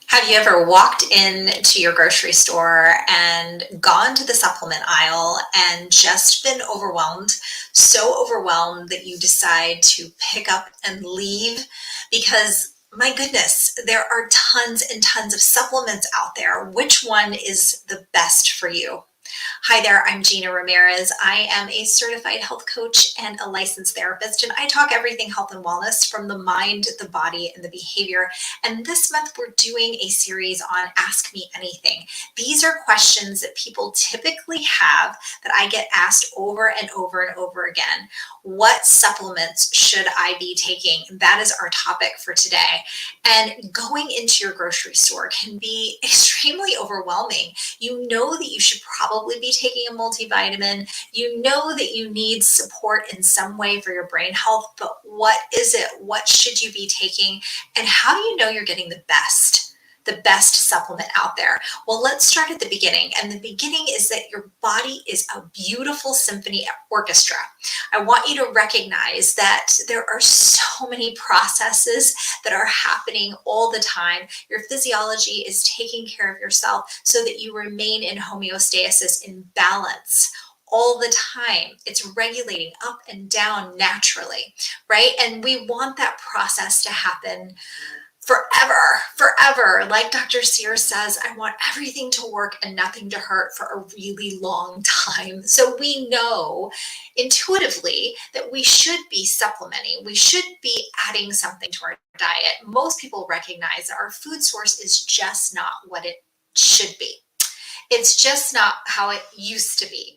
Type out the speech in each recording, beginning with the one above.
Have you ever walked into your grocery store and gone to the supplement aisle and just been overwhelmed? So overwhelmed that you decide to pick up and leave because my goodness, there are tons and tons of supplements out there. Which one is the best for you? Hi there, I'm Gina Ramirez. I am a certified health coach and a licensed therapist, and I talk everything health and wellness from the mind, the body, and the behavior. And this month, we're doing a series on Ask Me Anything. These are questions that people typically have that I get asked over and over and over again. What supplements should I be taking? That is our topic for today. And going into your grocery store can be extremely overwhelming. You know that you should probably be taking a multivitamin. You know that you need support in some way for your brain health, but what is it? What should you be taking? And how do you know you're getting the best supplement out there? Well, let's start at the beginning. And the beginning is that your body is a beautiful symphony orchestra. I want you to recognize that there are so many processes that are happening all the time. Your physiology is taking care of yourself so that you remain in homeostasis, in balance all the time. It's regulating up and down naturally, right? And we want that process to happen forever. Like Dr. Sear says, I want everything to work and nothing to hurt for a really long time. So we know intuitively that we should be supplementing. We should be adding something to our diet. Most people recognize that our food source is just not what it should be. It's just not how it used to be.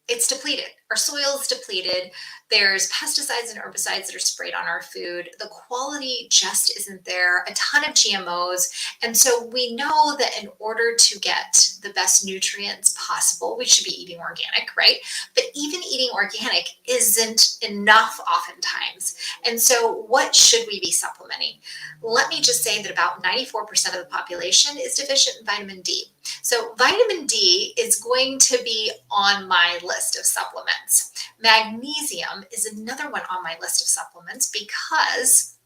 It's depleted. Our soil is depleted. There's pesticides and herbicides that are sprayed on our food. The quality just isn't there. A ton of GMOs. And so we know that in order to get the best nutrients possible, we should be eating organic, right? But even eating organic isn't enough oftentimes. And so what should we be supplementing? Let me just say that about 94% of the population is deficient in vitamin D. So vitamin D is going to be on my list of supplements. Magnesium is another one on my list of supplements because,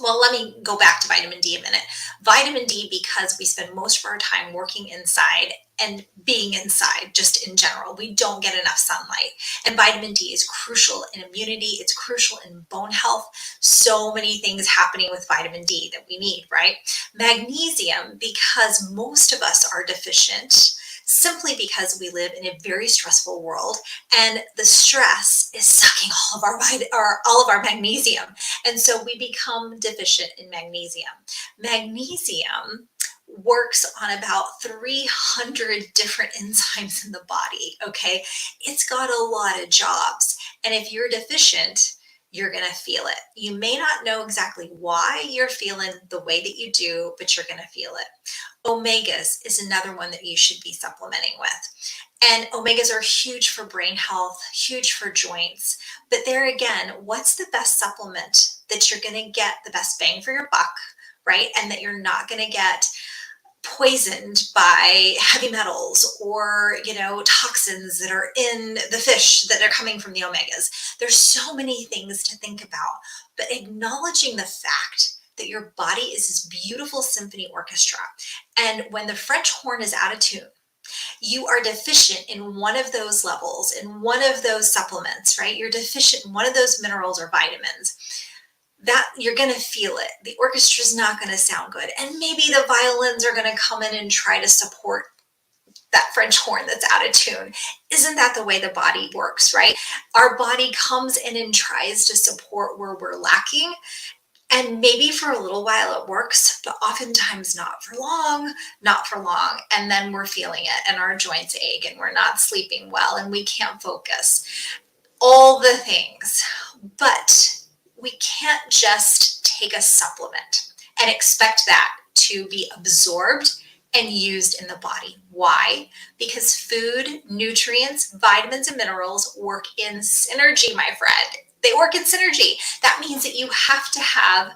well, let me go back to vitamin D a minute. Vitamin D, because we spend most of our time working inside and being inside just in general, we don't get enough sunlight. And vitamin D is crucial in immunity. It's crucial in bone health. So many things happening with vitamin D that we need, right? Magnesium, because most of us are deficient simply because we live in a very stressful world and the stress is sucking all of our magnesium. And so we become deficient in magnesium. Magnesium works on about 300 different enzymes in the body, okay? It's got a lot of jobs. And if you're deficient, you're going to feel it. You may not know exactly why you're feeling the way that you do, but you're going to feel it. Omegas is another one that you should be supplementing with. And omegas are huge for brain health, huge for joints. But there again, what's the best supplement that you're going to get the best bang for your buck, right? And that you're not going to get poisoned by heavy metals or toxins that are in the fish that are coming from the omegas. There's so many things to think about, but acknowledging the fact that your body is this beautiful symphony orchestra, and when the French horn is out of tune, you are deficient in one of those levels, in one of those supplements, right? You're deficient in one of those minerals or vitamins, that you're going to feel it. The orchestra is not going to sound good. And maybe the violins are going to come in and try to support that French horn that's out of tune. Isn't that the way the body works, right? Our body comes in and tries to support where we're lacking. And maybe for a little while it works, but oftentimes not for long. And then we're feeling it and our joints ache and we're not sleeping well and we can't focus. All the things. But we can't just take a supplement and expect that to be absorbed and used in the body. Why? Because food, nutrients, vitamins, and minerals work in synergy, my friend. They work in synergy. That means that you have to have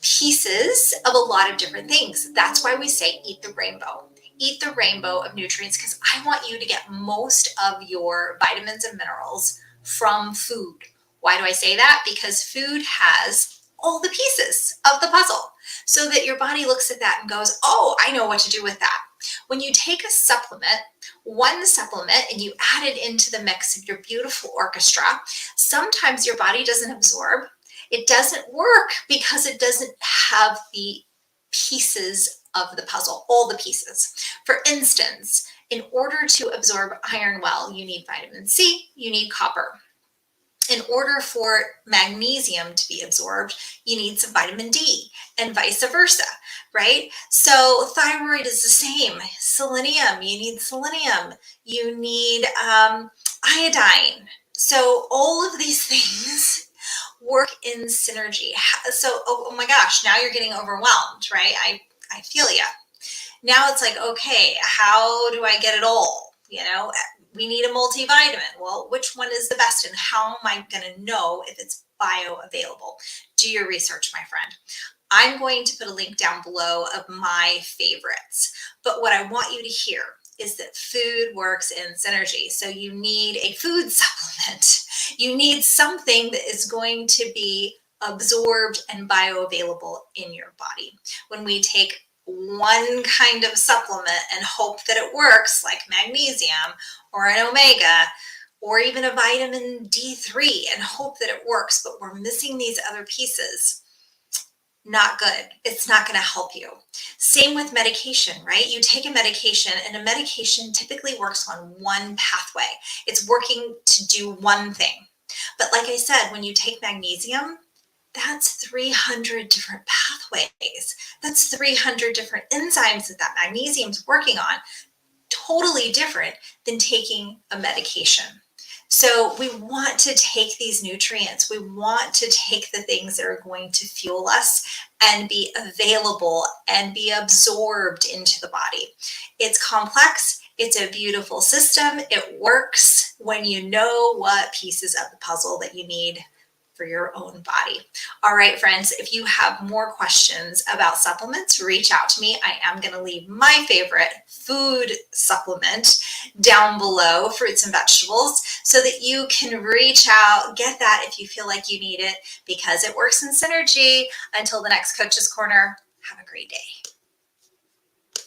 pieces of a lot of different things. That's why we say eat the rainbow. Eat the rainbow of nutrients, because I want you to get most of your vitamins and minerals from food. Why do I say that? Because food has all the pieces of the puzzle. so that your body looks at that and goes, oh, I know what to do with that. When you take a supplement, one supplement, and you add it into the mix of your beautiful orchestra, sometimes your body doesn't absorb. It doesn't work because it doesn't have the pieces of the puzzle, all the pieces. For instance, in order to absorb iron well, you need vitamin C, you need copper. In order for magnesium to be absorbed, you need some vitamin D, and vice versa, right? So thyroid is the same. Selenium, you need selenium. You need iodine. So all of these things work in synergy. So, oh my gosh, now you're getting overwhelmed, right? I feel you. Now it's like, okay, how do I get it all? We need a multivitamin. Well, which one is the best, and how am I going to know if it's bioavailable? Do your research, my friend. I'm going to put a link down below of my favorites. But what I want you to hear is that food works in synergy. So you need a food supplement. You need something that is going to be absorbed and bioavailable in your body. When we take one kind of supplement and hope that it works, like magnesium or an omega or even a vitamin D3, and hope that it works, but we're missing these other pieces, not good. It's not going to help you. Same with medication, right? You take a medication, and a medication typically works on one pathway. It's working to do one thing. But like I said, when you take magnesium, that's 300 different pathways. That's 300 different enzymes that magnesium is working on. Totally different than taking a medication. So we want to take these nutrients. We want to take the things that are going to fuel us and be available and be absorbed into the body. It's complex. It's a beautiful system. It works when you know what pieces of the puzzle that you need for your own body. All right, friends, if you have more questions about supplements, reach out to me. I am going to leave my favorite food supplement down below, fruits and vegetables, so that you can reach out, get that if you feel like you need it, because it works in synergy. Until the next Coach's Corner, have a great day.